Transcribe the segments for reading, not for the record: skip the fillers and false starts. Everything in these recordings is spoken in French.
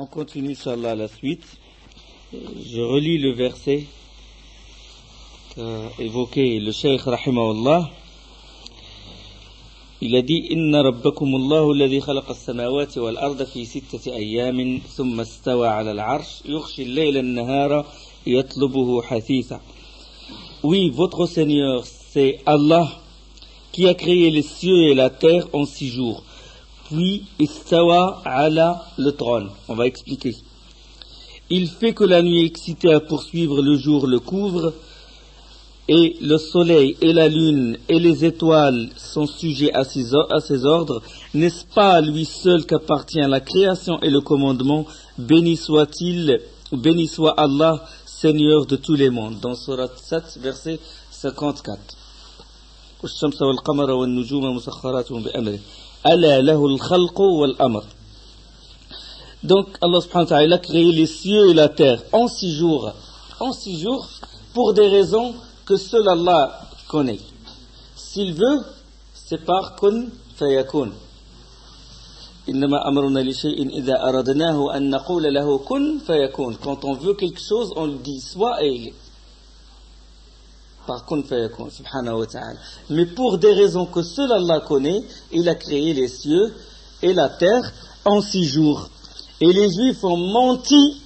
On continue, Inch'Allah, à la suite. Je relis le verset qu'a évoqué le Cheikh Rahimahullah. Il a dit Inna rabbakumullahu alladhi khalaqa as-samawati wal arda fi sittati ayyamin thumma istawa 'ala al-'arsh yughshi al-layla an-nahara yatlubuhu hathitha. Oui, votre Seigneur, c'est Allah qui a créé les cieux et la terre en 6 jours. Puis istawa 'ala le trône. On va expliquer. Il fait que la nuit excitée à poursuivre le jour le couvre, et le soleil et la lune et les étoiles sont sujets à ses ordres. N'est-ce pas à lui seul qu'appartient la création et le commandement? Béni soit-il, béni soit Allah, Seigneur de tous les mondes. Dans Surat 7, verset 54. والشمس والقمر والنجوم مسخرات بأمره ألا له الخلق والأمر. Donc Allah subhanahu wa ta'ala a créé les cieux et la terre en 6 jours. En 6 jours, pour des raisons que seul Allah connaît. S'il veut, c'est par kun fayakun. Innama amruna li shay'in idha aradnahu an naqula lahu kun fayakun. Quand on veut quelque chose, on le dit soit et il est. Par kun fayakun, subhanahu wa ta'ala. Mais pour des raisons que seul Allah connaît, il a créé les cieux et la terre en 6 jours. Et les Juifs ont menti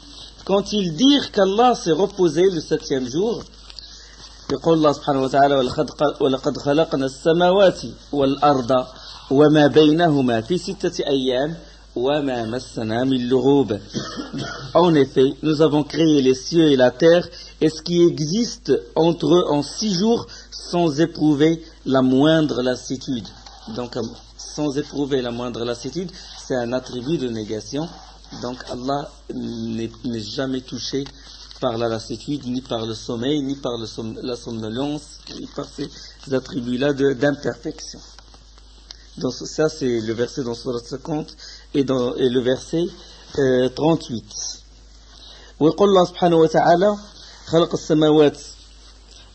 quand ils dirent qu'Allah s'est reposé le 7e jour. يقول الله سبحانه وتعالى ولقد خلقنا السماوات والأرض وما بينهما في 6 أيام وما مسنا من لغوب. En effet, nous avons créé les cieux et la terre et ce qui existe entre eux en 6 jours sans éprouver la moindre lassitude. Donc, sans éprouver la moindre lassitude, c'est un attribut de négation. Donc, Allah n'est jamais touché par la lassitude, ni par le sommeil, ni par la somnolence, ni par ces attributs-là d'imperfection. Donc ça, c'est le verset dans Surat 50 et le verset 38. ويقول الله سبحانه وتعالى خلق السماوات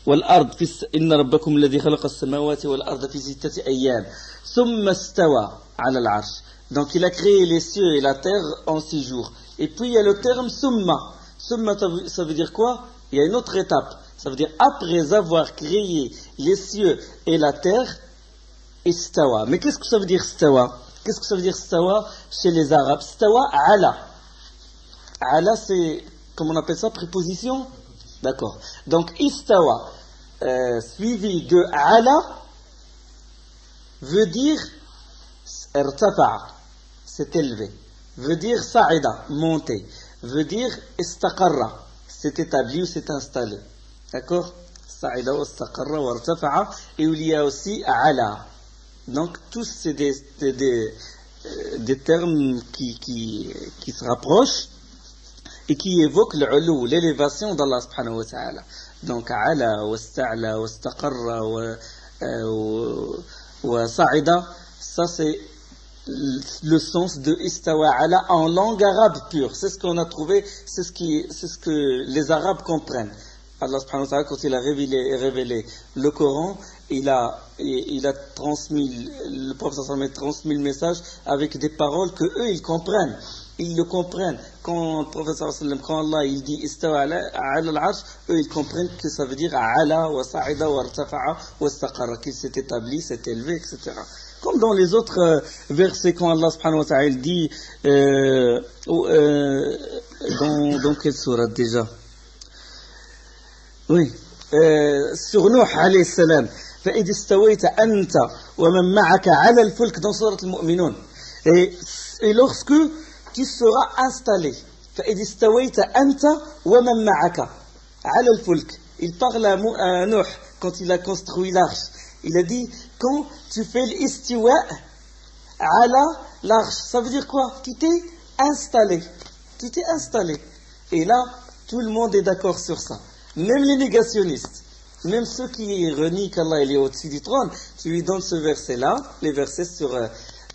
والأرض إن ربكم الذي خلق السماوات والأرض في 6 أيام ثم استوى على العرش. Donc il a créé les cieux et la terre en 6 jours. Et puis il y a le terme summa. Summa, ça veut dire quoi? Il y a une autre étape. Ça veut dire après avoir créé les cieux et la terre, istawa. Mais qu'est-ce que ça veut dire istawa? Qu'est-ce que ça veut dire istawa chez les Arabes? Istawa, ala. Ala, c'est, comment on appelle ça, préposition? D'accord. Donc istawa, suivi de ala, veut dire irtafa'a, c'est élevé. Veut dire sa'ida, monter. Veut dire istaqarra, c'est établi ou c'est installé. D'accord? Sa'ida wa istaqarra wa irtafa'a. Et il y a aussi ala. Donc tous c'est des termes qui se rapprochent et qui évoquent l'ulu, l'élévation d'Allah subhanahu wa ta'ala. Donc ala wa ista'la wa istaqarra wa sa'ida, ça c'est le sens de istawa ala en langue arabe pure. C'est ce qu'on a trouvé, c'est ce que les Arabes comprennent. Allah subhanahu wa ta'ala, quand il a révélé le Coran, il a transmis, le prophète sallallahu alayhi wa sallam a transmis le message avec des paroles que eux ils comprennent. Ils le comprennent. Quand le prophète sallallahu alayhi wa sallam, quand Allah il dit istawa ala al-arsh, eux ils comprennent que ça veut dire ala wa sa'ida wa irtafa'a wa istaqarra, qu'il s'est établi, s'est élevé, etc. Comme dans les autres versets quand Allah subhanahu wa ta'ala dit dans quelle sourate déjà? Oui, sur Nuh alayhi salam. فإذ استويت أنت ومن معك على الفلك dans sourate al-Mu'minun. Et lorsque tu seras installé, فإذ استويت أنت ومن معك على الفلك. Il parle à Nuh quand il a construit l'arche. Il a dit, quand tu fais l'istiwa ala l'arche, ça veut dire quoi? Tu t'es installé. Tu t'es installé. Et là, tout le monde est d'accord sur ça. Même les négationnistes, même ceux qui renient qu'Allah est au-dessus du trône, tu lui donnes ce verset-là, les versets sur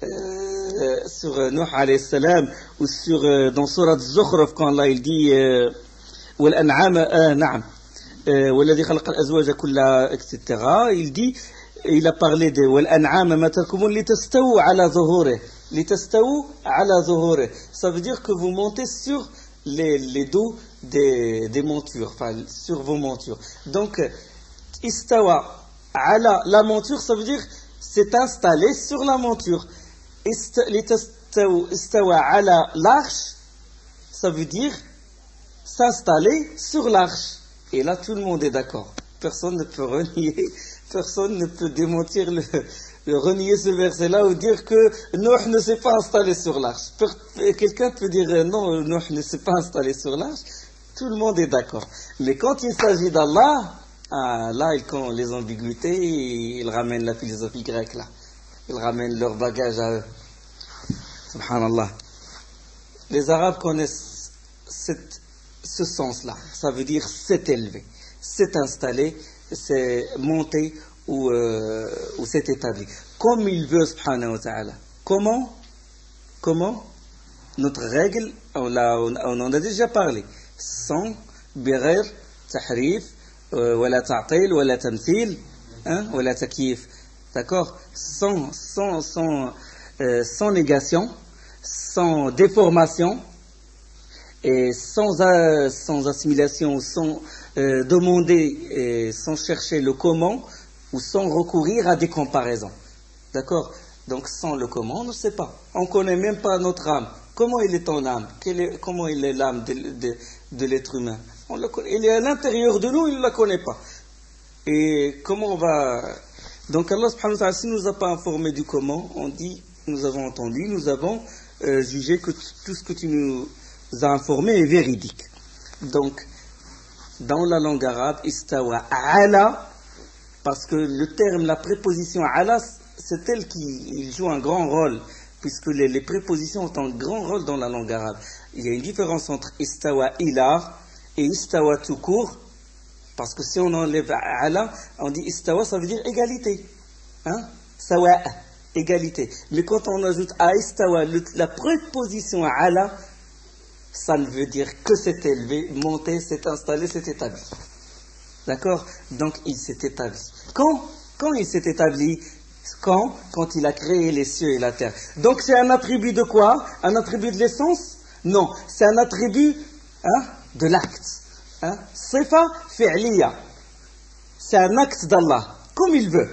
Nuh alayhi salam, ou dans Surat Zukhruf, quand Allah il dit, وَالْأَنْعَامَ نعم. والذي خلق الأزواج كلها etc. Il a parlé de والأنعام ما تركبون لتستووا على ظهوره. لتستووا على ظهوره. Ça veut dire que vous montez sur les dos des montures, enfin sur vos montures. Donc, istawa ala la monture, ça veut dire c'est installé sur la monture. Istawa ala l'arche, ça veut dire s'installer sur l'arche. Et là, tout le monde est d'accord. Personne ne peut renier, personne ne peut démentir renier ce verset-là ou dire que Nuh ne s'est pas installé sur l'arche. Quelqu'un peut dire non, Nuh ne s'est pas installé sur l'arche. Tout le monde est d'accord. Mais quand il s'agit d'Allah, là, quand les ambiguïtés, ils ramènent la philosophie grecque là. Ils ramènent leur bagage à eux. Subhanallah. Les Arabes connaissent ce sens-là. Ça veut dire s'est élevé, s'est installé, s'est monté ou s'est établi. Comme il veut, subhanahu wa ta'ala. Comment notre règle, on en a déjà parlé. Sans bighayr tahrif, wala ta'til, wala tamthil, wala takyif. D'accord? Sans négation, sans déformation, et sans assimilation, sans demander, sans chercher le comment, ou sans recourir à des comparaisons. D'accord? Donc sans le comment, on ne sait pas. On ne connaît même pas notre âme. Comment il est ton âme? Comment il est l'âme de l'être humain? Il est à l'intérieur de nous, il ne la connaît pas. Et comment on va... Donc Allah subhanahu wa ta'ala, s'il ne nous a pas informé du comment, on dit, nous avons entendu, nous avons jugé que tout ce que tu nous as informé est véridique. Donc, dans la langue arabe, istawa ala, parce que le terme, la préposition ala, c'est elle qui joue un grand rôle, puisque les prépositions ont un grand rôle dans la langue arabe. Il y a une différence entre istawa ila et istawa tout court, parce que si on enlève ala, on dit istawa, ça veut dire égalité. Sawa, égalité. Mais quand on ajoute à istawa la préposition ala, ça ne veut dire que c'est élevé, monté, c'est installé, c'est établi. D'accord? Donc il s'est établi. Quand il s'est établi? Quand il a créé les cieux et la terre. Donc c'est un attribut de quoi? Un attribut de l'essence? Non, c'est un attribut de l'acte. Sifa fi'liya. C'est un acte d'Allah, comme il veut.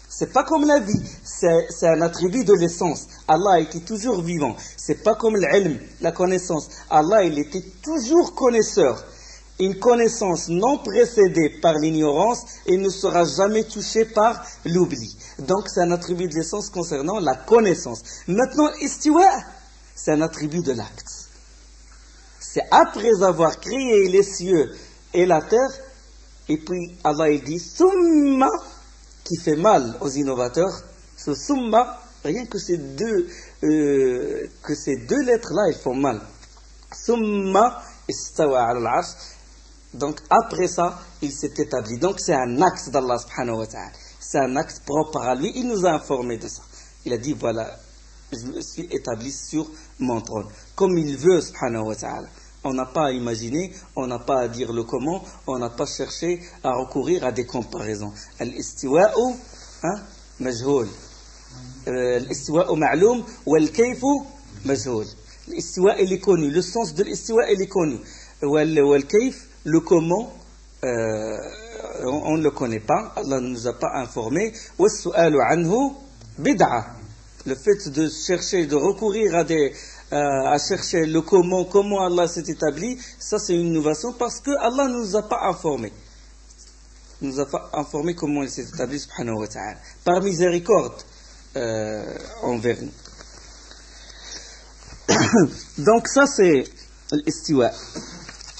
C'est pas comme la vie, c'est un attribut de l'essence. Allah était toujours vivant. C'est pas comme l'ilm, la connaissance. Allah, il était toujours connaisseur. Une connaissance non précédée par l'ignorance et ne sera jamais touchée par l'oubli. Donc c'est un attribut de l'essence concernant la connaissance. Maintenant, istiwa, c'est un attribut de l'acte. C'est après avoir créé les cieux et la terre, et puis Allah il dit summa, qui fait mal aux innovateurs. Ce summa, rien que ces deux lettres-là, ils font mal. Summa istawa ala al-arsh. Donc après ça, il s'est établi. Donc c'est un axe d'Allah subhanahu wa ta'ala. C'est un axe propre à lui. Il nous a informé de ça. Il a dit voilà, je me suis établi sur mon trône. Comme il veut subhanahu wa ta'ala. On n'a pas à imaginer, on n'a pas à dire le comment, on n'a pas cherché à recourir à des comparaisons. Al-istiwa'u majhoul. Al-istiwa'u ma'loum wal-kayfu majhoul. L'istiwa, il est connu. Le sens de l'istiwa, il est connu. Wal-kayf, le comment, on ne le connaît pas. Allah ne nous a pas informé. Was-su'alu anhu bid'a. Le fait de chercher, de recourir à chercher le comment Allah s'est établi, ça c'est une innovation parce que Allah ne nous a pas informé. Il nous a pas informé comment il s'est établi, subhanahu wa ta'ala. Par miséricorde envers nous. Donc ça c'est l'istiwa.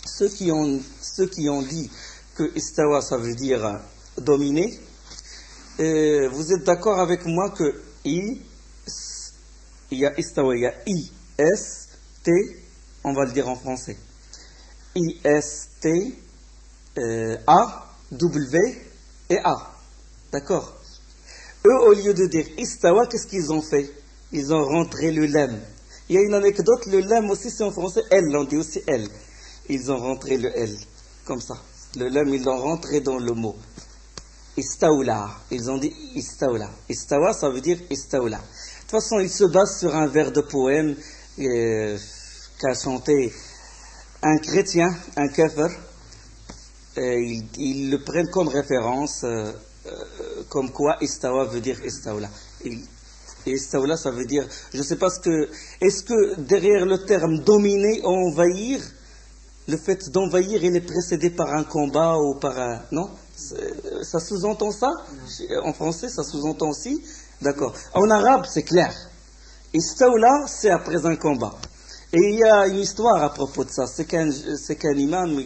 Ceux qui ont dit que istawa ça veut dire dominer, vous êtes d'accord avec moi que il y a istawa, il y a I-S-T, on va le dire en français. I-S-T, A-W et A. D'accord? Eux, au lieu de dire istawa, qu'est-ce qu'ils ont fait? Ils ont rentré le lam. Il y a une anecdote, le lam aussi c'est en français L, on dit aussi L. Ils ont rentré le L, comme ça. Le lam, ils l'ont rentré dans le mot. Istawla. Ils ont dit istawla. Istawa, ça veut dire istawla. façon, il se base sur un vers de poème qu'a chanté un chrétien, un kafir. Ils le prennent comme référence, comme quoi istawa veut dire istawla. Istawla, ça veut dire, je ne sais pas est-ce que derrière le terme dominer, envahir, le fait d'envahir, il est précédé par un combat ou par un... Non? Ça sous-entend ça? En français, ça sous-entend aussi? D'accord. En arabe, c'est clair. Istawla, c'est après un combat. Et il y a une histoire à propos de ça. C'est qu'un imam,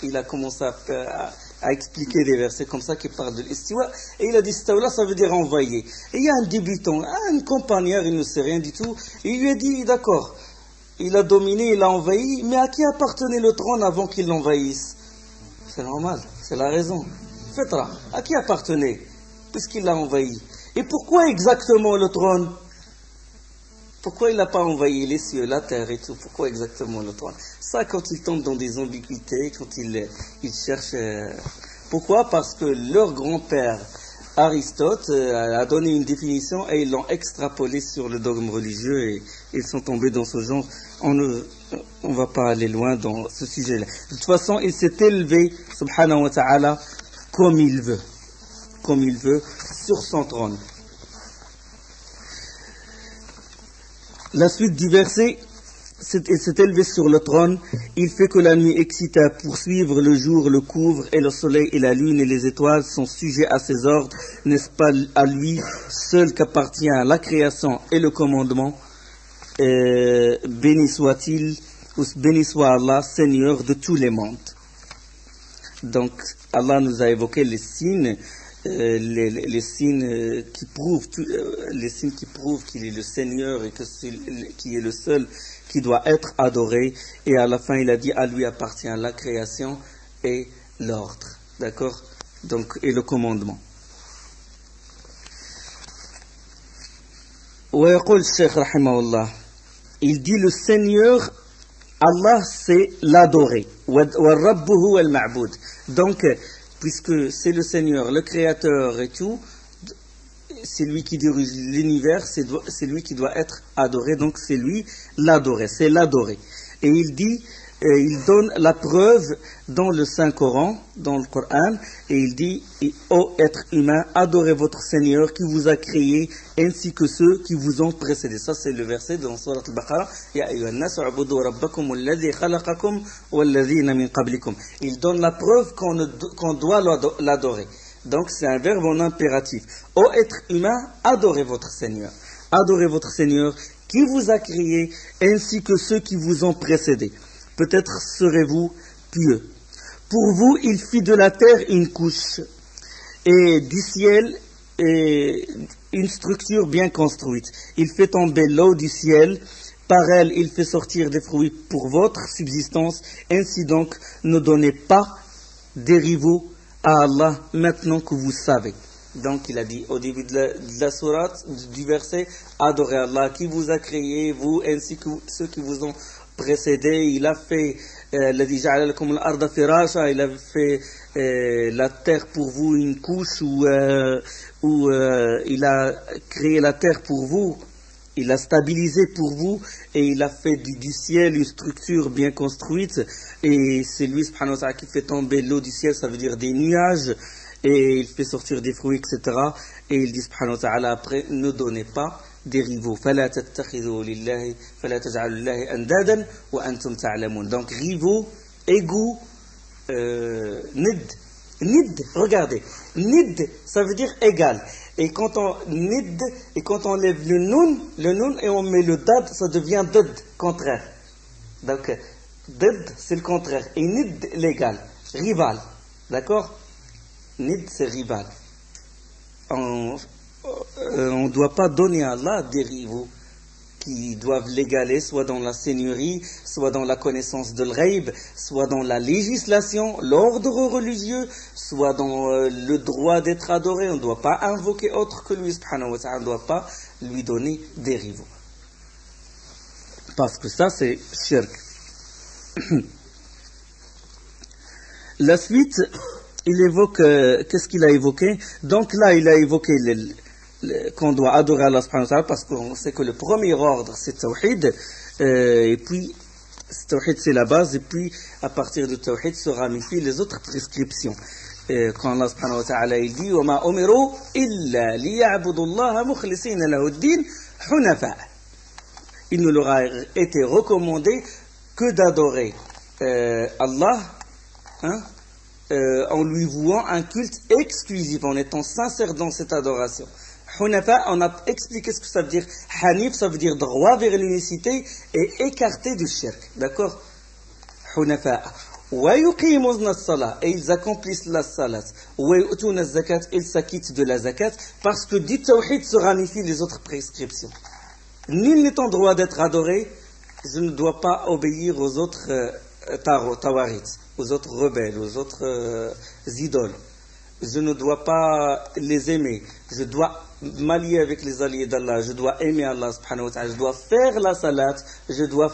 il a commencé à expliquer des versets comme ça qui parlent de l'istiwa. Et il a dit Istawla, ça veut dire envoyer. Et il y a un débutant, un compagnard, il ne sait rien du tout. Il lui a dit, d'accord, il a dominé, il a envahi, mais à qui appartenait le trône avant qu'il l'envahisse? C'est normal, c'est la raison. Fitra, à qui appartenait puisqu'il l'a envahi? Et pourquoi exactement le trône? Pourquoi il n'a pas envahi les cieux, la terre et tout? Pourquoi exactement le trône? Ça, quand il tombe dans des ambiguïtés, quand il cherche... Pourquoi? Parce que leur grand-père, Aristote, a donné une définition et ils l'ont extrapolé sur le dogme religieux et ils sont tombés dans ce genre. On ne va pas aller loin dans ce sujet-là. De toute façon, il s'est élevé, subhanahu wa ta'ala, comme il veut, sur son trône. La suite du verset, il s'est élevé sur le trône, il fait que la nuit excite à poursuivre, le jour le couvre, et le soleil et la lune et les étoiles sont sujets à ses ordres. N'est-ce pas à lui seul qu'appartient la création et le commandement? Béni soit-il, ou béni soit Allah, Seigneur de tous les mondes. Donc, Allah nous a évoqué les signes, les signes qui prouvent qu'il est le Seigneur et qu'il est le seul qui doit être adoré. Et à la fin, il a dit, à lui appartient la création et l'ordre. D'accord? Donc, et le commandement. Il dit le Seigneur, Allah, c'est l'adoré. Donc, puisque c'est le Seigneur, le Créateur et tout, c'est lui qui dirige l'univers, c'est lui qui doit être adoré, donc c'est lui l'adoré, c'est l'adoré. Et il dit, il donne la preuve dans le Saint-Coran, dans le Coran, et il dit, ô être humain, adorez votre Seigneur qui vous a créé, ainsi que ceux qui vous ont précédé. Ça c'est le verset dans Surat Al-Baqarah. Ya ayyuhan nas u'budu rabbakum alladhi khalaqakum walladhina min qablikum. Il donne la preuve qu'on doit l'adorer. Donc c'est un verbe en impératif. Ô être humain, adorez votre Seigneur. Adorez votre Seigneur qui vous a créé, ainsi que ceux qui vous ont précédé. Peut-être serez-vous pieux. Pour vous, il fit de la terre une couche, et du ciel une structure bien construite. Il fait tomber l'eau du ciel, par elle il fait sortir des fruits pour votre subsistance. Ainsi donc, ne donnez pas des rivaux à Allah maintenant que vous savez. Donc il a dit au début de la sourate, du verset, adorez Allah qui vous a créé, vous ainsi que ceux qui vous ont précédé. Il a fait il a fait la terre pour vous une couche où il a créé la terre pour vous, il a stabilisé pour vous et il a fait du ciel une structure bien construite. Et c'est lui subhanahu wa ta'ala qui fait tomber l'eau du ciel, ça veut dire des nuages, et il fait sortir des fruits, etc. Et il dit subhanahu wa ta'ala après, ne donnez pas des rivaux. فَلَا تَتَّخِذُوا لِلَّهِ فَلَا تَجْعَلُوا لِلَّهِ أَنْدَادًا وَأَنْتُمْ تَعْلَمُونَ. Donc rivaux, égaux, nid, regardez, nid, ça veut dire égal. Et quand on nid, et quand on lève le noun et on met le dad, ça devient dad, contraire. Donc dad, c'est le contraire. Et nid, l'égal, rival. D'accord? Nid, c'est rival. On ne doit pas donner à Allah des rivaux qui doivent l'égaler, soit dans la seigneurie, soit dans la connaissance de l'ghaib, soit dans la législation, l'ordre religieux, soit dans le droit d'être adoré. On ne doit pas invoquer autre que lui, subhanahu wa ta'ala. On ne doit pas lui donner des rivaux. Parce que ça, c'est shirk. La suite, il évoque, qu'est-ce qu'il a évoqué? Donc là, il a évoqué qu'on doit adorer Allah subhanahu wa ta'ala, parce qu'on sait que le premier ordre c'est Tawhid, et puis Tawhid c'est la base, et puis à partir du Tawhid se ramifient les autres prescriptions. Quand Allah subhanahu wa ta'ala il dit وَمَا أُمِرُوا إِلَّا لِيَعْبُدُوا اللَّهَ مُخْلِصِينَ لَهُ الدِّينَ حُنَفَاءَ. Il ne leur a été recommandé que d'adorer Allah, en lui vouant un culte exclusif, en étant sincère dans cette adoration. Hunafa, on a expliqué ce que ça veut dire. Hanif, ça veut dire droit vers l'unicité et écarté du shirk. D'accord? Hunafa. Wa yuqimuna as-salat, et ils accomplissent la salat. Wa yu'tuna az-zakat, ils s'acquittent de la zakat, parce que du tawhid se ramifient les autres prescriptions. Nul n'est en droit d'être adoré, je ne dois pas obéir aux autres tawarit, aux autres rebelles, aux autres idoles. Je ne dois pas les aimer. Je dois m'allier avec les alliés d'Allah. Je dois aimer Allah subhanahu wa ta'ala. Je dois faire la salat. Je dois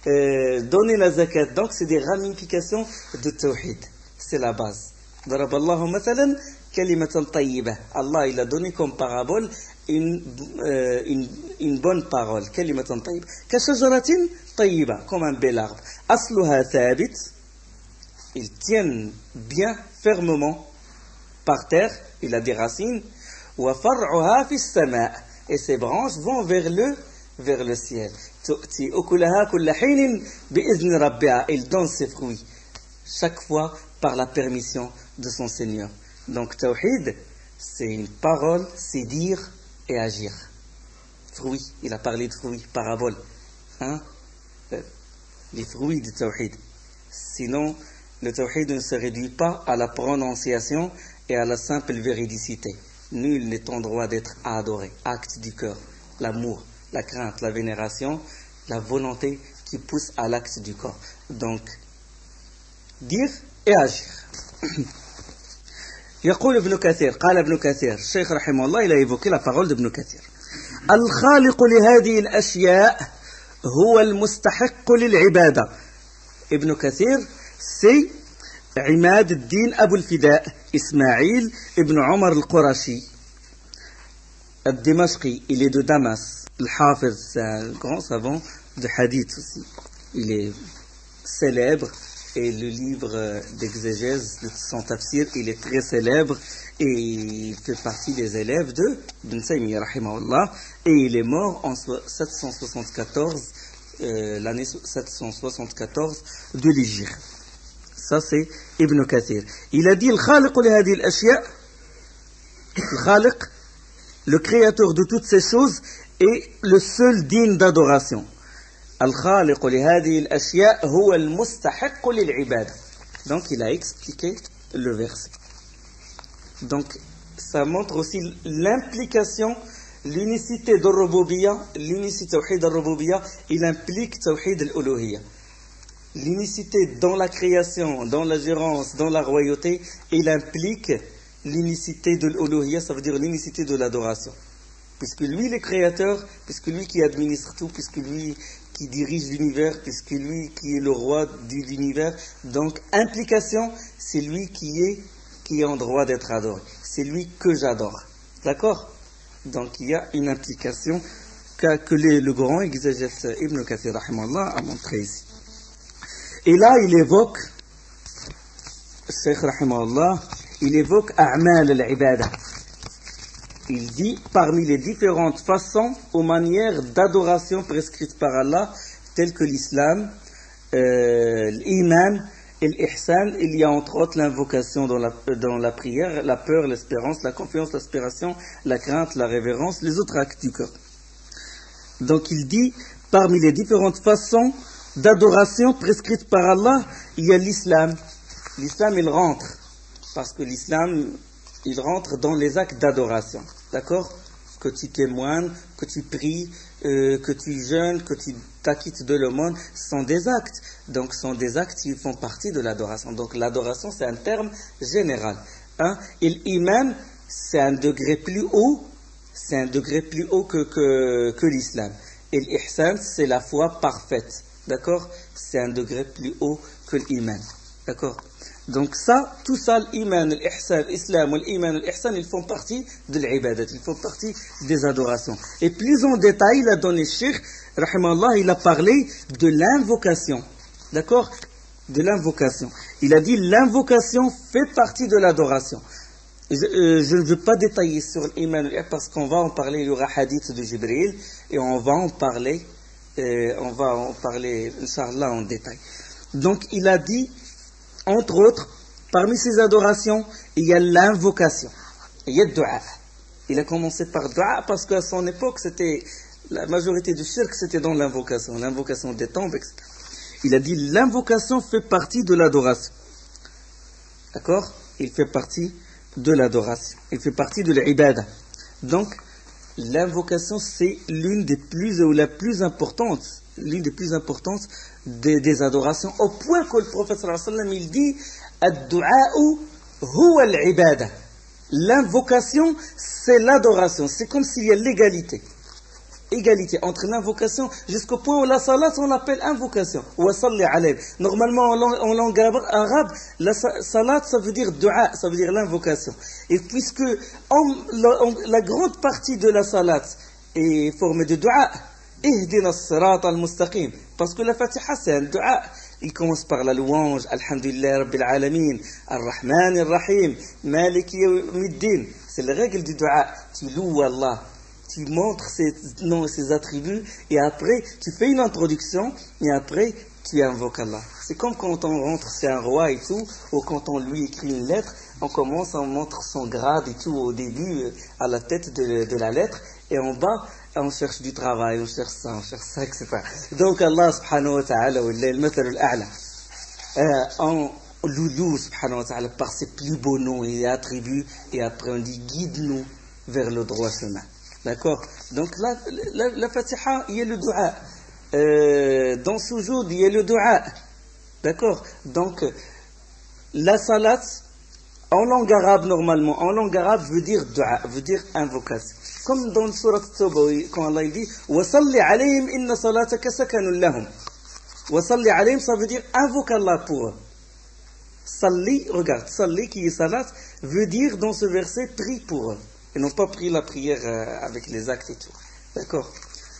donner la zakat. Donc c'est des ramifications de tawhid. C'est la base. Daraballahu mathalan kalimatan tayyibah. Allah il a donné comme parabole une bonne parole. Kalimatan tayyibah. Kashajaratin tayyibah. Comme un bel arbre. Asluha thabit. Ils tiennent bien, fermement par terre, il a des racines. وَفَرْعُهَا فِي السَّمَاءِ, et ses branches vont vers le ciel. تُؤْتِي أُكُلَهَا كُلَّ حِينٍ بِإِذْنِ رَبِّهَا, il donne ses fruits chaque fois par la permission de son Seigneur. Donc Tawhid, c'est une parole, c'est dire et agir. Fruits, il a parlé de fruits, parabole. Les fruits du Tawhid. Sinon, le Tawhid ne se réduit pas à la prononciation et à la simple véridicité. Nul n'est en droit d'être adoré. Acte du cœur, l'amour, la crainte, la vénération, la volonté qui pousse à l'acte du corps. Donc, dire et agir. يقول ابن كثير قال ابن كثير الشيخ رحمه الله il a évoqué la parole d'Ibn Kathir. الخالق لهذه الأشياء هو المستحق للعبادة. Ibn Kathir c'est عماد الدين أبو الفداء إسماعيل ابن عمر القرشي الدمشقي. Il est de Damas. الحافظ, c'est un grand savant de hadith aussi. Il est célèbre et le livre d'exégèse de son tafsir, il est très célèbre et il fait partie des élèves de Ibn Taymiyyah rahimahullah, et il est mort en 774, l'année 774 de l'Hégire. Ça c'est Ibn Kathir. Il a dit le créateur de toutes ces choses est le seul digne d'adoration. Donc il a expliqué le verset. Donc ça montre aussi l'implication, l'unicité de Rububiyya, l'unicité Tawhid al-Rububiyya, il implique Tawhid al-Uluhiyya. L'unicité dans la création, dans la gérance, dans la royauté, il implique l'unicité de l'Uluhiyya, ça veut dire l'unicité de l'adoration. Puisque lui, le créateur, puisque lui qui administre tout, puisque lui qui dirige l'univers, puisque lui qui est le roi de l'univers, donc implication, c'est lui qui est en droit d'être adoré. C'est lui que j'adore. D'accord? Donc il y a une implication que le grand exégète Ibn Kathir rahimahullah a montré ici. Et là, il évoque, Cheikh rahimahullah, il évoque A'mal al-Ibada. Il dit, parmi les différentes façons ou manières d'adoration prescrites par Allah, telles que l'islam, l'iman et l'ihsan, il y a entre autres l'invocation dans la prière, la peur, l'espérance, la confiance, l'aspiration, la crainte, la révérence, les autres actes du cœur. Donc il dit, parmi les différentes façons d'adoration prescrites par Allah, il y a l'islam. L'islam, il rentre, parce que l'islam, il rentre dans les actes d'adoration. D'accord? Que tu témoignes, que tu pries, que tu jeûnes, que tu t'acquittes de l'aumône, ce sont des actes. Donc, ce sont des actes qui font partie de l'adoration. Donc, l'adoration, c'est un terme général. Et l'iman, c'est un degré plus haut, que l'islam. Et l'ihsan, c'est la foi parfaite. D'accord? C'est un degré plus haut que l'iman. D'accord? Donc ça, tout ça, l'iman, l'ihsan, l'islam, l'iman, l'ihsan, ils font partie de l'ibadat, ils font partie des adorations. Et plus en détail, il a donné Cheikh, rahimallah, il a parlé de l'invocation. D'accord? De l'invocation. Il a dit l'invocation fait partie de l'adoration. Je ne veux pas détailler sur l'iman parce qu'on va en parler, il y aura hadith de Jibril et on va en parler, Inch'Allah, en détail. Donc il a dit, entre autres, parmi ces adorations, il y a l'invocation, il y a le dua. Il a commencé par dua parce qu'à son époque, la majorité du shirk, c'était dans l'invocation des tombes, etc. Il a dit l'invocation fait partie de l'adoration. D'accord? Il fait partie de l'adoration. Il fait partie de l'ibada. Donc, l'invocation, c'est l'une des plus importantes des adorations, au point que le prophète sallallahu alayhi wa sallam, il dit ad-du'a'u huwa al-ibada. L'invocation, c'est l'adoration. C'est comme s'il y a l'égalité entre l'invocation jusqu'au point où la salat, on l'appelle invocation. Wa salli alayhi. Normalement, en langue arabe, la salat, ça veut dire dua, ça veut dire l'invocation. Et puisque la grande partie de la salat est formée de dua, ihdina as-sirat al-mustaqim. Parce que la Fatiha, c'est un dua. Il commence par la louange, Alhamdulillah Rabbil Alamin, Ar-Rahman Ar-Rahim, Maliki Yawmiddin. C'est la règle du dua. Tu loues Allah, tu montres ses noms et ses attributs, et après, tu fais une introduction, et après, tu invoques Allah. C'est comme quand on rentre chez un roi et tout, ou quand on lui écrit une lettre, on commence, on montre son grade et tout au début, à la tête de la lettre, et en bas, on cherche du travail, on cherche ça, etc. Donc Allah subhanahu wa ta'ala, on loue subhanahu wa ta'ala par ses plus beaux noms et attributs, et après on dit guide-nous vers le droit chemin. D'accord? Donc la Fatiha, il y a le dua. Dans Soujoud, il y a le dua. D'accord? Donc la salat, en langue arabe normalement, en langue arabe veut dire dua, veut dire invocation. Comme dans le surat Tawbah, quand Allah dit wa salli alayhim inna salataka sakanun lahum. Wa salli alayhim, ça veut dire invoque Allah pour eux. Salli, regarde, salli qui est salat, veut dire dans ce verset prie pour eux. Et non pas prie la prière avec les actes et tout. D'accord?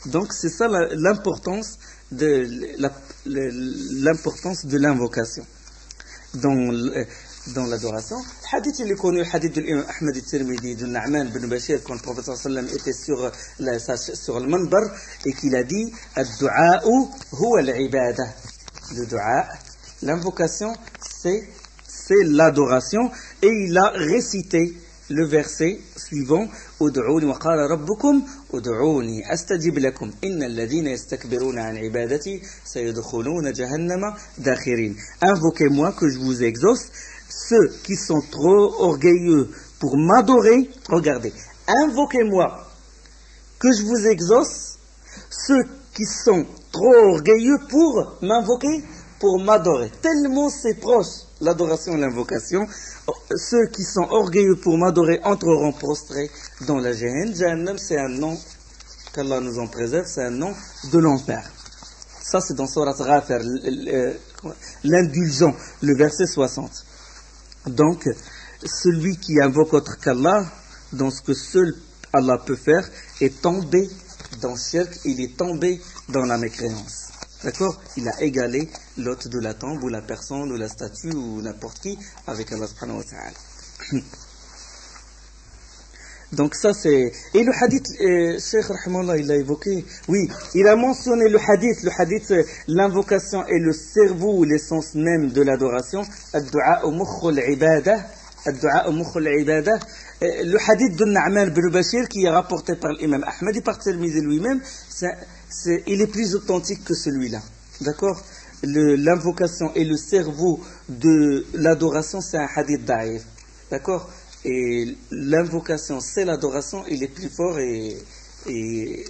Donc c'est ça l'importance de l'invocation dans l'adoration. Le hadith, il est connu, le hadith de l'imam Ahmed al-Tirmidhi, de Na'man bin Bashir, quand le prophète sallallahu alayhi wa sallam était sur le manbar, et qu'il a dit ad-du'a'u huwa al-ibada. Le dua, l'invocation, c'est l'adoration, et il a récité le verset suivant ud'uni wa qala rabbukum ud'uni astajib lakum innal ladhina yastakbiruna an ibadati sayadkhuluna jahannama dakhirin. Invoquez-moi que je vous exauce. Ceux qui sont trop orgueilleux pour m'adorer, regardez, invoquez-moi que je vous exauce. Ceux qui sont trop orgueilleux pour m'invoquer, pour m'adorer. Tellement c'est proche, l'adoration et l'invocation. Ceux qui sont orgueilleux pour m'adorer entreront prostrés dans la Jahannam. Jahannam, c'est un nom, qu'Allah nous en préserve, c'est un nom de l'enfer. Ça, c'est dans Surat Ghafir, l'indulgent, le verset 60. Donc, celui qui invoque autre qu'Allah, dans ce que seul Allah peut faire, est tombé dans le shirk, il est tombé dans la mécréance. D'accord? Il a égalé l'hôte de la tombe, ou la personne, ou la statue, ou n'importe qui, avec Allah subhanahu wa ta'ala. Donc ça c'est... Et le hadith, Cheikh Rahmanullah, il a évoqué, oui, il a mentionné le hadith, l'invocation est le cerveau ou l'essence même de l'adoration. Ad-du'a mukhul ibada. Ad-du'a mukhul ibada. Le hadith de Na'man bin Bashir qui est rapporté par l'imam Ahmed et par Tirmidhi lui-même, il est plus authentique que celui-là. D'accord? L'invocation et le cerveau de l'adoration, c'est un hadith da'if. D'accord? Et l'invocation, c'est l'adoration, il est plus fort, et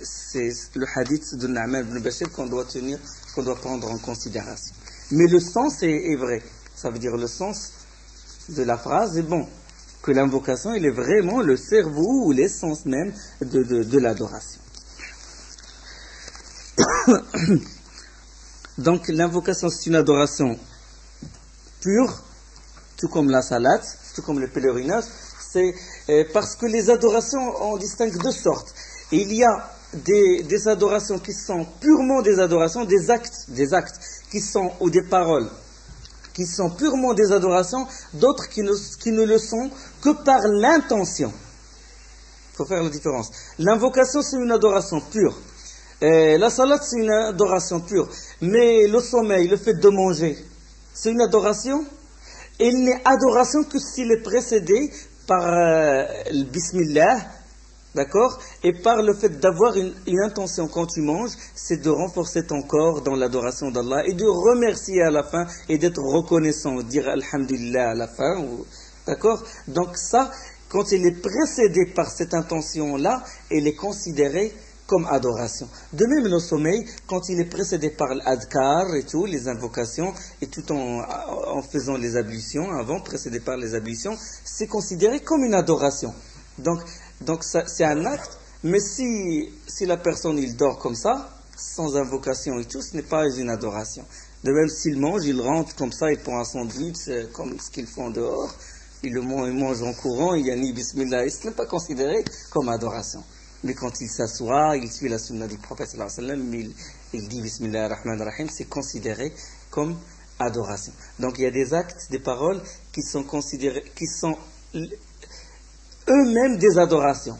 c'est le hadith de Na'man ibn Bashir qu'on doit prendre en considération. Mais le sens est vrai. Ça veut dire le sens de la phrase est bon. Que l'invocation, il est vraiment le cerveau ou l'essence même de l'adoration. Donc l'invocation, c'est une adoration pure, tout comme la salade, tout comme le pèlerinage, c'est parce que les adorations, on distingue deux sortes. Il y a des adorations qui sont purement des adorations, des actes qui sont, ou des paroles, qui sont purement des adorations, d'autres qui ne le sont que par l'intention. Il faut faire la différence. L'invocation, c'est une adoration pure. La salade, c'est une adoration pure. Mais le sommeil, le fait de manger, c'est une adoration. Il n'est adoration que s'il est précédé par le bismillah, d'accord, et par le fait d'avoir une intention quand tu manges, c'est de renforcer ton corps dans l'adoration d'Allah et de remercier à la fin et d'être reconnaissant, dire alhamdulillah à la fin, d'accord. Donc ça, quand il est précédé par cette intention-là, elle est considérée comme adoration. De même le sommeil, quand il est précédé par l'adkar et tout, les invocations, et tout en faisant les ablutions, avant, précédé par les ablutions, c'est considéré comme une adoration. Donc ça, c'est un acte, mais si la personne il dort comme ça, sans invocation et tout, ce n'est pas une adoration. De même s'il mange, il rentre comme ça, il prend un sandwich, comme ce qu'ils font dehors, il mange en courant, il y a ni bismillah, et ce n'est pas considéré comme adoration. Mais quand il s'assoit, il suit la sunna du prophète sallallahu alayhi wa sallam, il dit bismillah ar-Rahman ar-Rahim, c'est considéré comme adoration. Donc il y a des actes, des paroles qui sont considérés, qui sont eux-mêmes des adorations.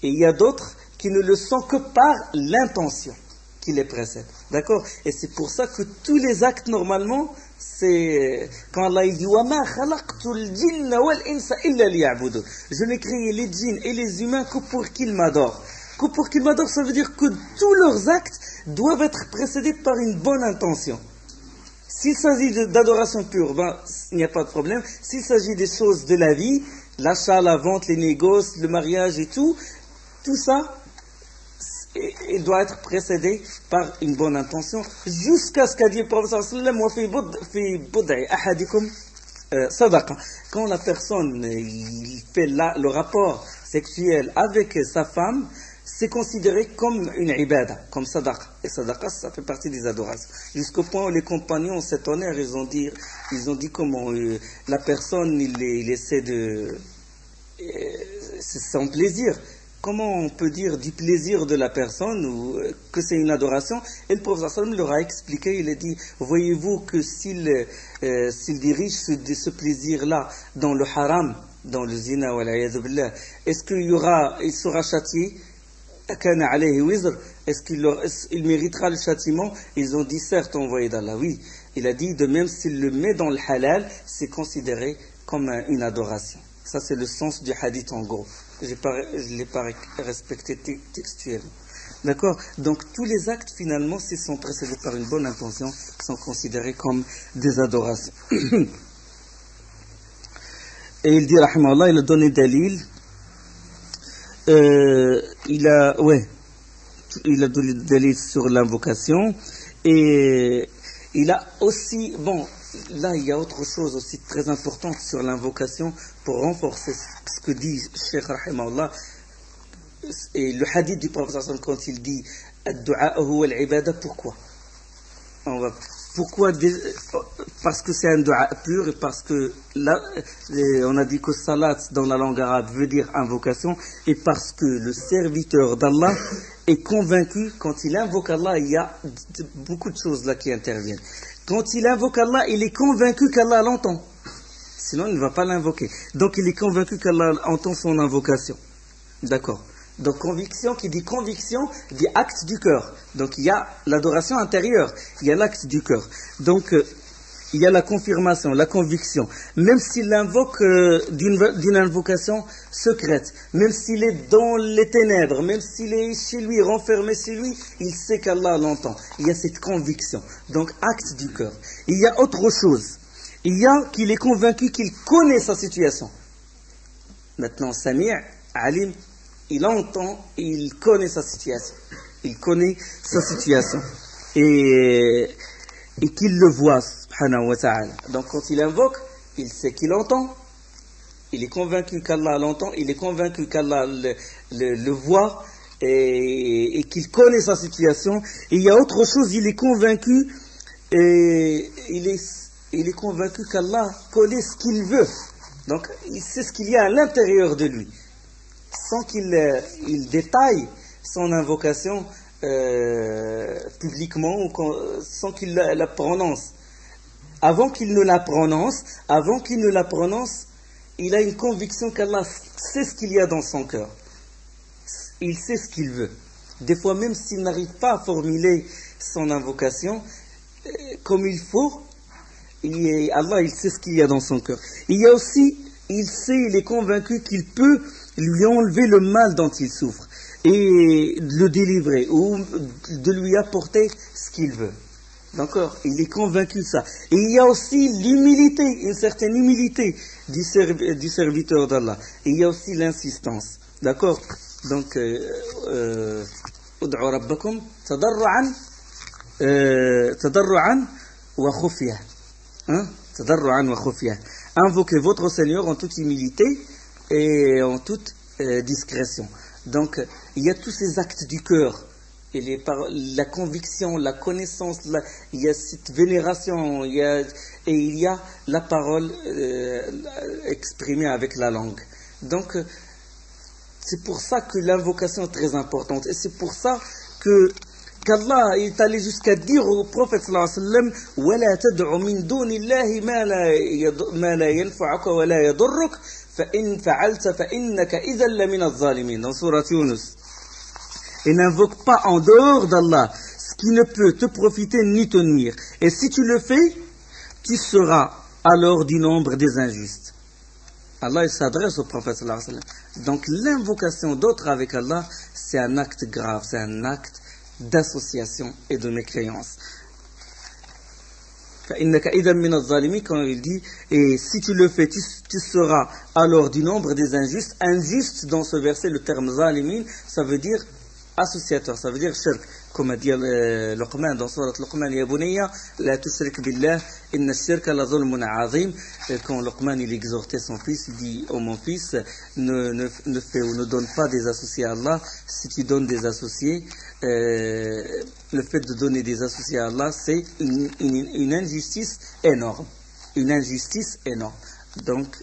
Et il y a d'autres qui ne le sont que par l'intention qui les précède. D'accord? Et c'est pour ça que tous les actes, normalement, c'est quand Allah il dit وَمَا خَلَقْتُ الْجِنَّ وَالْإِنسَ إِلَّا لِيَعْبُدُونَ. Je n'ai créé les djinns et les humains que pour qu'ils m'adorent. Que pour qu'ils m'adorent, ça veut dire que tous leurs actes doivent être précédés par une bonne intention. S'il s'agit d'adoration pure, ben, il n'y a pas de problème. S'il s'agit des choses de la vie, l'achat, la vente, les négoces, le mariage et tout ça, il doit être précédé par une bonne intention, jusqu'à ce qu'a dit le prophète sallallahu alayhi wa sallam, quand la personne il fait le rapport sexuel avec sa femme, c'est considéré comme une ibada, comme sadaqa. Et sadaqa, ça fait partie des adorations. Jusqu'au point où les compagnons s'étonnèrent, ils ont dit comment la personne, il essaie de... c'est son plaisir. Comment on peut dire du plaisir de la personne ou que c'est une adoration? Et le prophète sallam leur a expliqué, il a dit, voyez-vous que s'il dirige ce plaisir-là dans le haram, dans le zina, est-ce qu'il sera châtié? Est-ce qu'il méritera le châtiment? Ils ont dit, certes, envoyé d'Allah, oui. Il a dit, de même s'il le met dans le halal, c'est considéré comme une adoration. Ça, c'est le sens du hadith en gros. Je ne l'ai pas respecté textuellement. D'accord? Donc, tous les actes, finalement, s'ils sont précédés par une bonne intention, sont considérés comme des adorations. Et il dit, rahimahullah, il a donné dalil. Il a donné dalil sur l'invocation. Et il a aussi, bon, là, il y a autre chose aussi très importante sur l'invocation pour renforcer ce que dit Cheikh Rahimahullah. Et le hadith du prophète quand il dit Ad-du'a huwa al-ibada, pourquoi? Pourquoi? Parce que c'est un du'a pur et parce que là, on a dit que salat dans la langue arabe veut dire invocation et parce que le serviteur d'Allah est convaincu, quand il invoque Allah, il y a beaucoup de choses là qui interviennent. Quand il invoque Allah, il est convaincu qu'Allah l'entend. Sinon, il ne va pas l'invoquer. Donc, il est convaincu qu'Allah entend son invocation. D'accord. Donc, conviction, qui dit acte du cœur. Donc, il y a l'adoration intérieure, il y a l'acte du cœur. Donc, il y a la confirmation, la conviction. Même s'il invoque d'une invocation secrète, même s'il est dans les ténèbres, même s'il est chez lui, renfermé chez lui, il sait qu'Allah l'entend. Il y a cette conviction. Donc, acte du cœur. Il y a autre chose. Il y a qu'il est convaincu qu'il connaît sa situation. Maintenant, Sami', Alim, il entend et il connaît sa situation. Il connaît sa situation. Et qu'il le voit, subhanahu wa ta'ala. Donc quand il invoque, il sait qu'il entend. Il est convaincu qu'Allah l'entend. Il est convaincu qu'Allah le voit et qu'il connaît sa situation. Et il y a autre chose, il est convaincu et il est convaincu qu'Allah connaît ce qu'il veut. Donc, il sait ce qu'il y a à l'intérieur de lui. Sans qu'il il détaille son invocation publiquement, ou sans qu'il la prononce. Avant qu'il ne la prononce, il a une conviction qu'Allah sait ce qu'il y a dans son cœur. Il sait ce qu'il veut. Des fois, même s'il n'arrive pas à formuler son invocation comme il faut, Allah, il sait ce qu'il y a dans son cœur. Il y a aussi, il est convaincu qu'il peut lui enlever le mal dont il souffre et le délivrer ou de lui apporter ce qu'il veut. D'accord? Il est convaincu de ça. Et il y a aussi l'humilité, une certaine humilité du serviteur d'Allah. Et il y a aussi l'insistance. D'accord? Donc, ud'u rabbakum tadarru'an wa khufya. Tadarru'an wa khufya. Invoquez votre Seigneur en toute humilité et en toute discrétion. Donc, il y a tous ces actes du cœur. Et la conviction, la connaissance, il y a cette vénération, et il y a la parole exprimée avec la langue. Donc, c'est pour ça que l'invocation est très importante. Et c'est pour ça qu'Allah est allé jusqu'à dire au prophète sallallahu alayhi wa sallam وَلَا تَدْعُ مِن دُونِ اللَّهِ مَا لَا يَنْفَعُكَ وَلَا يَضُرُّكَ فَإِنْ فَعَلْتَ فَإِنَّكَ إِذًا لَمِنَ الظَّالِمِينَ dans Surat Yunus. Et n'invoque pas en dehors d'Allah ce qui ne peut te profiter ni te nuire. Et si tu le fais, tu seras alors du nombre des injustes. Allah il s'adresse au prophète sallallahu alayhi wa sallam. Donc l'invocation d'autres avec Allah, c'est un acte grave, c'est un acte d'association et de mécréance. Quand il dit, et si tu le fais, tu seras alors du nombre des injustes. Injuste dans ce verset, le terme zalimin, ça veut dire associateur, ça veut dire shirk, comme a dit Luqman dans Surat Luqman, ya bunayya la tushrik billah inna ash-shirka la zulmun azim. Quand Luqman il exhortait son fils, il dit oh mon fils, ne fais ou ne donne pas des associés à Allah. Si tu donnes des associés, le fait de donner des associés à Allah, c'est une injustice énorme, donc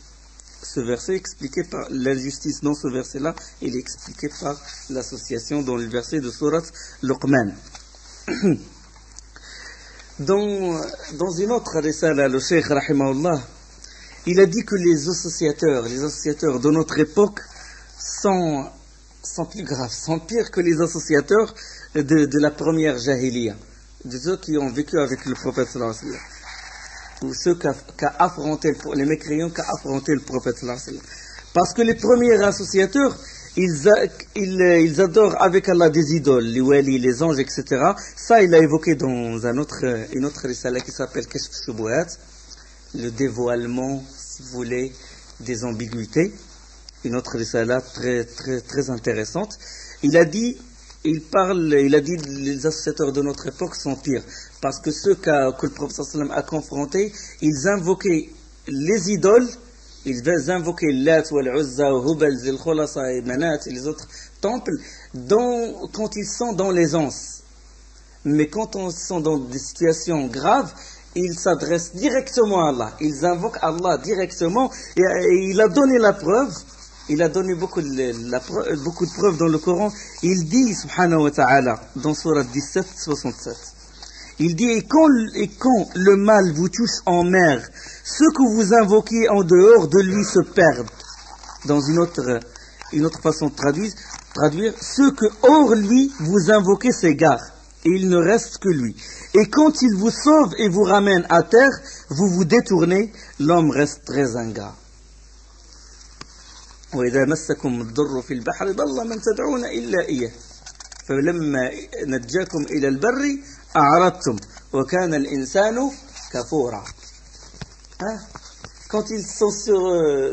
ce verset expliqué par l'injustice dans ce verset-là, il est expliqué par l'association dans le verset de Surat Luqman. Dans une autre risala, le Cheikh rahimahullah, il a dit que les associateurs de notre époque sont plus graves, sont pires que les associateurs de la première jahiliya, de ceux qui ont vécu avec le prophète sallallahu alayhi wa sallam, ou ceux les mécréants qui ont affronté le prophète sallallahu alayhi wa sallam. Parce que les premiers associateurs, ils adorent avec Allah des idoles, les wali, les anges, etc. Ça, il a évoqué dans une autre risala qui s'appelle Kashf Shubuhat, le dévoilement, si vous voulez, des ambiguïtés. Une autre risala très, très, très intéressante. Il a dit les associateurs de notre époque sont pires. Parce que ceux que le prophète sallallahu alayhi wa sallam a confrontés, ils invoquaient les idoles, ils invoquaient Lat, Wal-Uzza, Hubal, Zil-Khulasa et Manat et les autres temples, quand ils sont dans l'aisance. Mais quand ils sont dans des situations graves, ils s'adressent directement à Allah. Ils invoquent Allah directement et il a donné la preuve. Il a donné beaucoup de preuves dans le Coran. Il dit, subhanahu wa ta'ala, dans Surat 17, 67, il dit, et quand le mal vous touche en mer, ceux que vous invoquez en dehors de lui se perdent. Dans une autre façon de traduire, ceux que hors lui vous invoquez s'égarent, et il ne reste que lui. Et quand il vous sauve et vous ramène à terre, vous vous détournez, l'homme reste très ingrat. وإذا مسكم الضر في البحر ضل من تدعون إلا إياه فلما نجاكم إلى البر أعرضتم وكان الإنسان كفورا. Quand ils sont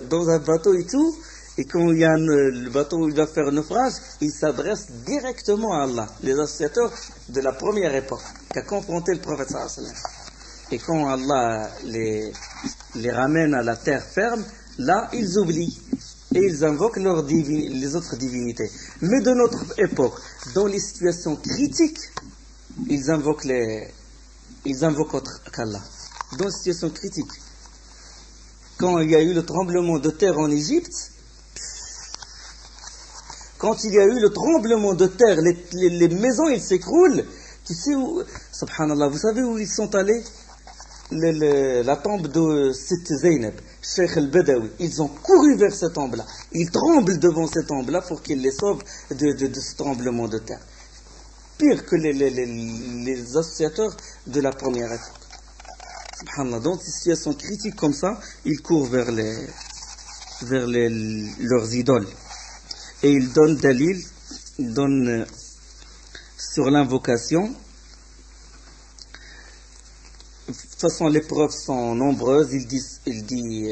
dans un bateau et tout, et quand le bateau il va faire naufrage, ils s'adressent directement à Allah, les associateurs de la première époque qui a confronté le prophète sallallahu alayhi wa sallam. Et quand Allah les ramène à la terre ferme, là ils oublient et ils invoquent les autres divinités. Mais de notre époque, dans les situations critiques, ils invoquent autre qu'Allah. dans une situation critique. Quand il y a eu le tremblement de terre en Égypte, quand il y a eu le tremblement de terre, les maisons, ils s'écroulent. Tu sais où, subhanallah, vous savez où ils sont allés? La tombe de Sitt Zainab, Cheikh al-Badawi. Ils ont couru vers cette tombe-là. Ils tremblent devant cette tombe-là pour qu'il les sauve de ce tremblement de terre. Pire que les associateurs de la première époque. Subhanallah, dans des situations critiques comme ça, ils courent vers leurs idoles. Et ils donnent dalil, ils donnent sur l'invocation. De toute façon, les preuves sont nombreuses. Il dit,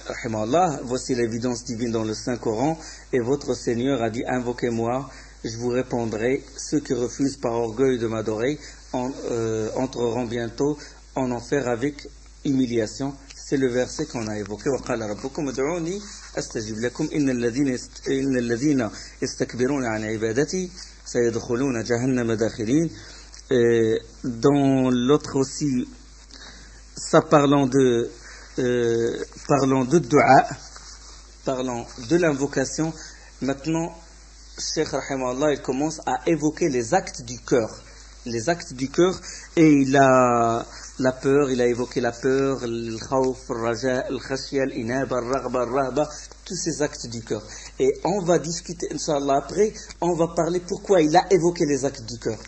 rahimahullah, voici l'évidence divine dans le Saint-Coran, et votre Seigneur a dit, invoquez-moi, je vous répondrai. Ceux qui refusent par orgueil de m'adorer entreront bientôt en enfer avec humiliation. C'est le verset qu'on a évoqué. وَقَالَ رَبُّكُمْ ادْعُونِي أَسْتَجِبْ لَكُمْ إِنَّ الَّذِينَ يَسْتَكْبِرُونَ عَنْ عِبَادَتِي سَيَدْخُلُونَ جَهَنَّمَ دَاخِرِينَ. Dans l'autre aussi, ça parlant de dua, parlant de l'invocation. Maintenant, Cheikh Rahimahullah, il commence à évoquer les actes du cœur. Les actes du cœur, et il a la peur, il a évoqué la peur, le khawf, le raja, le khashya, l'inaba, le raghba, le rahba, tous ces actes du cœur. Et on va discuter, Inch'Allah, après, on va parler pourquoi il a évoqué les actes du cœur.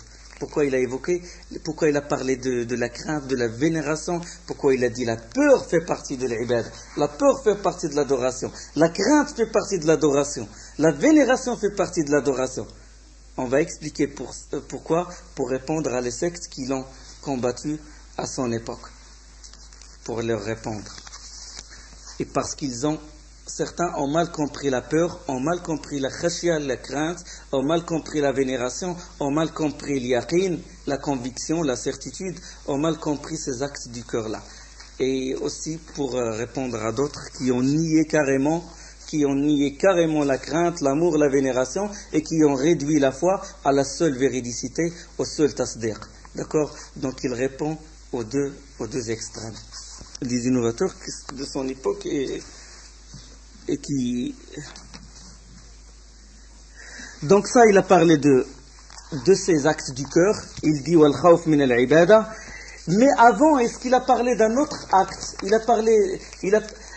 Pourquoi il a parlé de la crainte, de la vénération, pourquoi il a dit la peur fait partie de l'ibad, la peur fait partie de l'adoration, la crainte fait partie de l'adoration, la vénération fait partie de l'adoration. On va expliquer pourquoi, pour répondre à les sectes qui l'ont combattu à son époque, pour leur répondre. Et parce certains ont mal compris la peur, ont mal compris la khashya, la crainte, ont mal compris la vénération, ont mal compris l'yaqin, la conviction, la certitude, ont mal compris ces actes du cœur-là. Et aussi pour répondre à d'autres qui ont nié carrément la crainte, l'amour, la vénération, et qui ont réduit la foi à la seule véridicité, au seul tasdiq. D'accord? Donc il répond aux deux extrêmes. Les innovateurs de son époque et qui... Donc ça, il a parlé de ces actes du cœur. Il dit wal khawf min al ibada. Mais avant, est-ce qu'il a parlé d'un autre acte?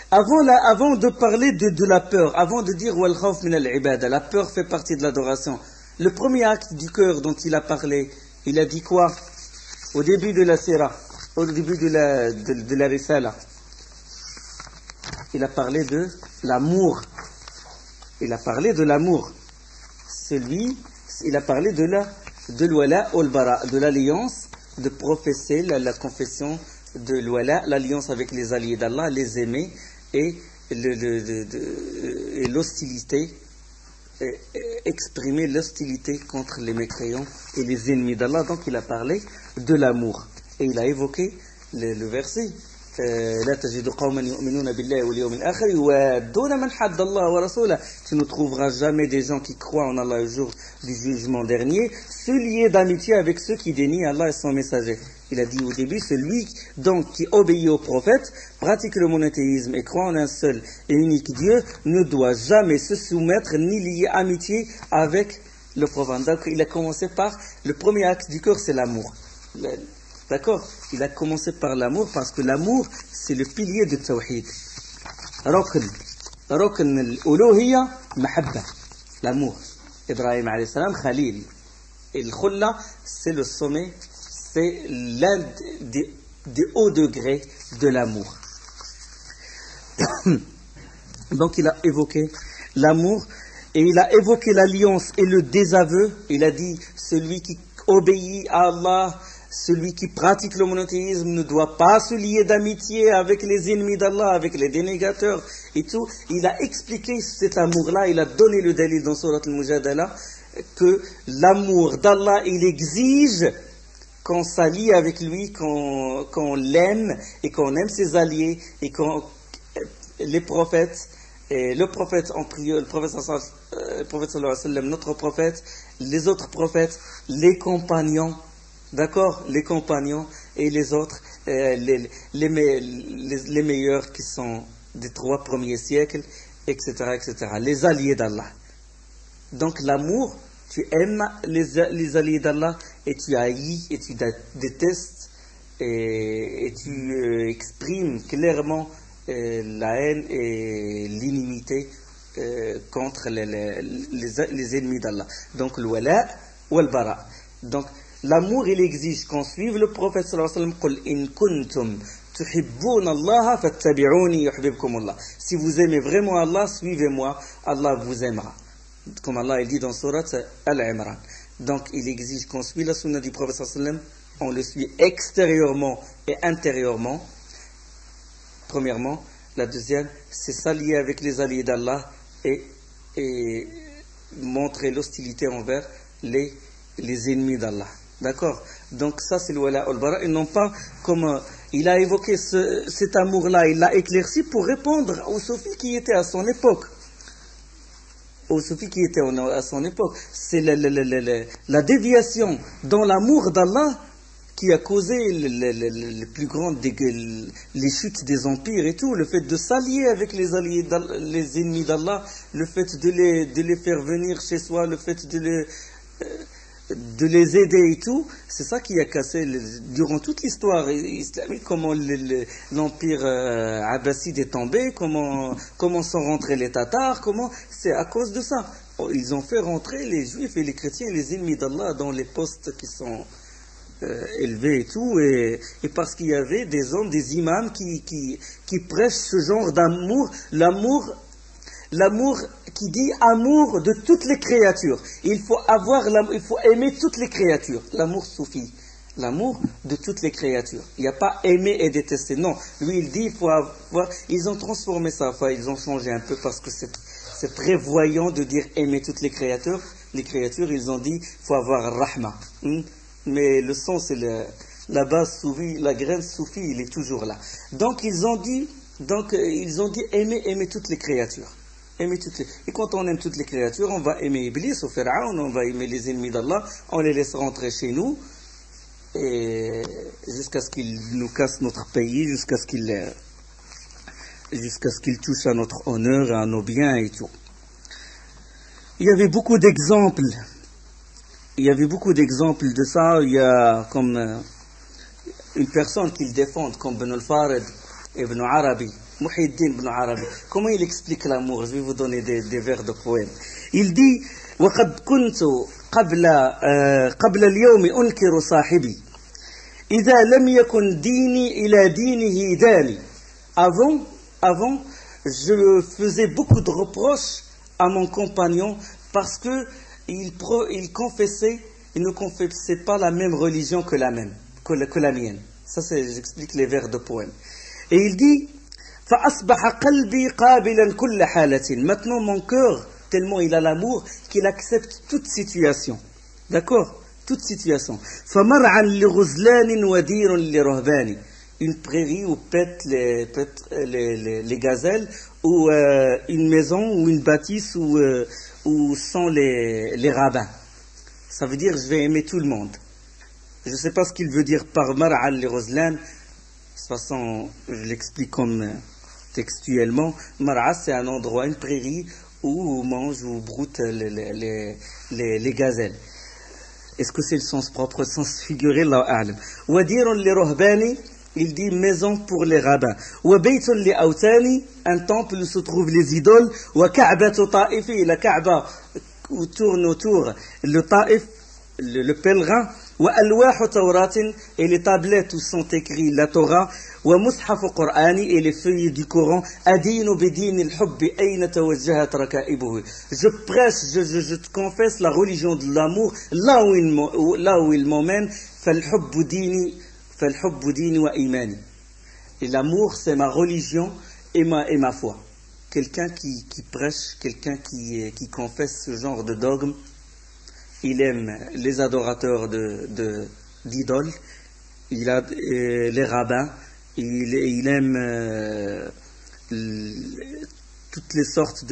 Avant de parler de la peur, avant de dire wal khawf min al ibada, la peur fait partie de l'adoration. Le premier acte du cœur dont il a parlé, il a dit quoi? Au début de la sira, au début de la risala, il a parlé de l'amour. Il a parlé de l'amour. Il a parlé de l'wala ou al-bara, de l'alliance, de professer la confession de l'wala, l'alliance avec les alliés d'Allah, les aimer, et l'hostilité, exprimer l'hostilité contre les mécréants et les ennemis d'Allah. Donc il a parlé de l'amour. Et il a évoqué le verset لا تجد قوما يؤمنون بالله واليوم الآخر يوادون من حد الله ورسوله. Tu ne trouveras jamais des gens qui croient en Allah le jour du jugement dernier, se lier d'amitié avec ceux qui dénient Allah et son messager. Il a dit au début, celui donc qui obéit au prophète, pratique le monothéisme et croit en un seul et unique Dieu, ne doit jamais se soumettre ni lier amitié avec le prophète. Donc il a commencé par le premier acte du cœur, c'est l'amour. D'accord? Il a commencé par l'amour parce que l'amour, c'est le pilier de Tawhid. Rokn al-uluhiyya, mahabba. L'amour. Ibrahim alayhi salam, Khalil. Et le khulla, c'est le sommet, c'est l'un des hauts degrés de l'amour. Donc il a évoqué l'amour et il a évoqué l'alliance et le désaveu. Il a dit, celui qui obéit à Allah, celui qui pratique le monothéisme ne doit pas se lier d'amitié avec les ennemis d'Allah, avec les dénégateurs et tout. Il a expliqué cet amour-là, il a donné le dalil dans Surat al-Mujadala, que l'amour d'Allah, il exige qu'on s'allie avec lui, qu'on l'aime et qu'on aime ses alliés et les prophètes, et le prophète en prière, le prophète sallallahu alayhi wa sallam, notre prophète, les autres prophètes, les compagnons, d'accord, les compagnons et les autres, les meilleurs qui sont des 3 premiers siècles, etc., etc. Les alliés d'Allah. Donc l'amour, tu aimes les alliés d'Allah et tu haïs et tu détestes et tu exprimes clairement la haine et l'inimité contre les ennemis d'Allah. Donc le wala ou le bara. Donc l'amour, il exige qu'on suive le prophète sallallahu alayhi wa sallam. Qul in kuntum tuhibbuna Allah fattabi'uni yuhibbukum Allah. Si vous aimez vraiment Allah, suivez-moi, Allah vous aimera. Comme Allah il dit dans Surat Al-Imran. Donc il exige qu'on suive la sunna du prophète sallallahu alayhi wa sallam. On le suit extérieurement et intérieurement. Premièrement. La deuxième, c'est s'allier avec les alliés d'Allah et montrer l'hostilité envers les ennemis d'Allah. D'accord? Donc ça c'est le wala al-bara. Et non pas comme il a évoqué cet amour-là, il l'a éclairci pour répondre aux soufis qui étaient à son époque. Aux soufis qui étaient à son époque. C'est la déviation dans l'amour d'Allah qui a causé les plus grandes les chutes des empires et tout, le fait de s'allier avec les ennemis d'Allah, le fait de les faire venir chez soi, le fait de les aider et tout, c'est ça qui a cassé durant toute l'histoire islamique, comment l'empire abbasside est tombé, comment sont rentrés les Tatars, c'est à cause de ça. Ils ont fait rentrer les juifs et les chrétiens, les ennemis d'Allah dans les postes qui sont élevés et tout, et parce qu'il y avait des hommes, des imams qui prêchent ce genre d'amour, l'amour qui dit amour de toutes les créatures. Il faut aimer toutes les créatures, l'amour soufi, l'amour de toutes les créatures. Il n'y a pas aimer et détester, non. Lui il dit, il faut avoir, ils ont transformé ça, enfin ils ont changé un peu parce que c'est très voyant de dire aimer toutes les créatures, ils ont dit, il faut avoir rahma. Mais le sens, c'est la base soufi, la graine soufi, il est toujours là. Donc ils ont dit aimer toutes les créatures. Et quand on aime toutes les créatures, on va aimer Iblis ou Pharaon, on va aimer les ennemis d'Allah, on les laisse rentrer chez nous, et jusqu'à ce qu'ils nous cassent notre pays, jusqu'à ce qu'ils touchent à notre honneur et à nos biens et tout. Il y avait beaucoup d'exemples de ça. Il y a comme une personne qu'ils défendent, comme Ibn al-Farid, Ibn Arabi, Muhyiddin Ibn Arabi. Comment il explique l'amour? Je vais vous donner des vers de poèmes. Il dit وَقَدْ كُنْتُ قَبْلَ الْيَوْمِ أُنْكِرُ صَاحِبِي إِذَا لَمْ يَكُنْ دِينِي إِلَى دِينِهِ دَانِي. Avant, je faisais beaucoup de reproches à mon compagnon parce que il ne confessait pas la même religion que la mienne. Ça, j'explique les vers de poème. Et il dit فَأَصْبَحَ قَلْبِي قَابِلًا كُلَّ حَالَةٍ. Maintenant, mon cœur, tellement il a l'amour, qu'il accepte toute situation. D'accord? Toute situation. فَمَرْعًا لِغُزْلَانٍ وَدِيرٌ لِرَهْبَانِ. Une prairie où pètent les gazelles, ou une maison, ou une bâtisse, où sont les rabbins. Ça veut dire je vais aimer tout le monde. Je ne sais pas ce qu'il veut dire par mar'al li ghuzlan. De toute façon, je l'explique comme textuellement. Mar'a, c'est un endroit, une prairie où mangent ou broutent les gazelles. Est-ce que c'est le sens propre, le sens figuré? Allahu a'lam. Wadirun li ruhbani, il dit maison pour les rabbins. Wa baytun li awtani, un temple où se trouvent les idoles. Wa ka'batu ta'ifi, la Kaaba où tourne autour le ta'if, le pèlerin. Wa alwahu tawratin, et les tablettes où sont écrits la Torah. Wa mushafu qur'ani, et les feuilles du Coran. Adinu bidin al-hubbi ayna tawajjahat raka'ibuhu. Je prêche, je te confesse la religion de l'amour là où il m'emmène. Fal-hubbu dini wa imani. Et l'amour, c'est ma religion et ma foi. Quelqu'un qui prêche, quelqu'un qui confesse ce genre de dogme, il aime les adorateurs d'idoles, il a les rabbins, il aime toutes les sortes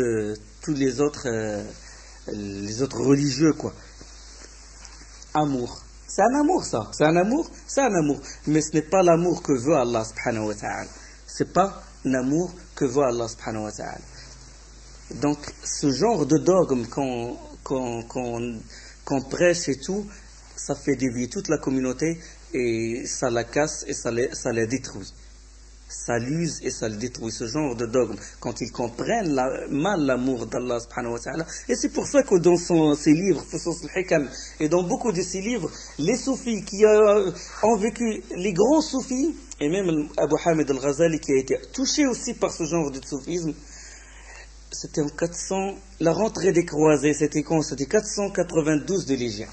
tous les autres religieux, quoi. Amour, C'est un amour, ça. C'est un amour. Mais ce n'est pas l'amour que veut Allah subhanahu wa ta'ala. C'est pas l'amour que veut Allah subhanahu wa ta'ala. Donc, ce genre de dogme qu'on prêche et tout, ça fait dévier toute la communauté et ça la casse et ça la détruit. Ça l'use et ça le détruit, ce genre de dogme, quand ils comprennent mal l'amour d'Allah subhanahu wa ta'ala. Et c'est pour ça que dans ses livres, Fusus al-Hikam, et dans beaucoup de ses livres, les soufis qui ont vécu, les grands soufis, et même Abu Hamid al-Ghazali qui a été touché aussi par ce genre de soufisme, c'était en 400, la rentrée des croisés, c'était quand? C'était 492 de l'Hégire.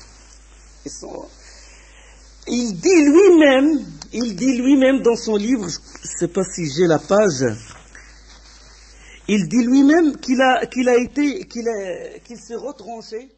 Il dit lui-même dans son livre, je ne sais pas si j'ai la page, il dit lui-même qu'il s'est retranché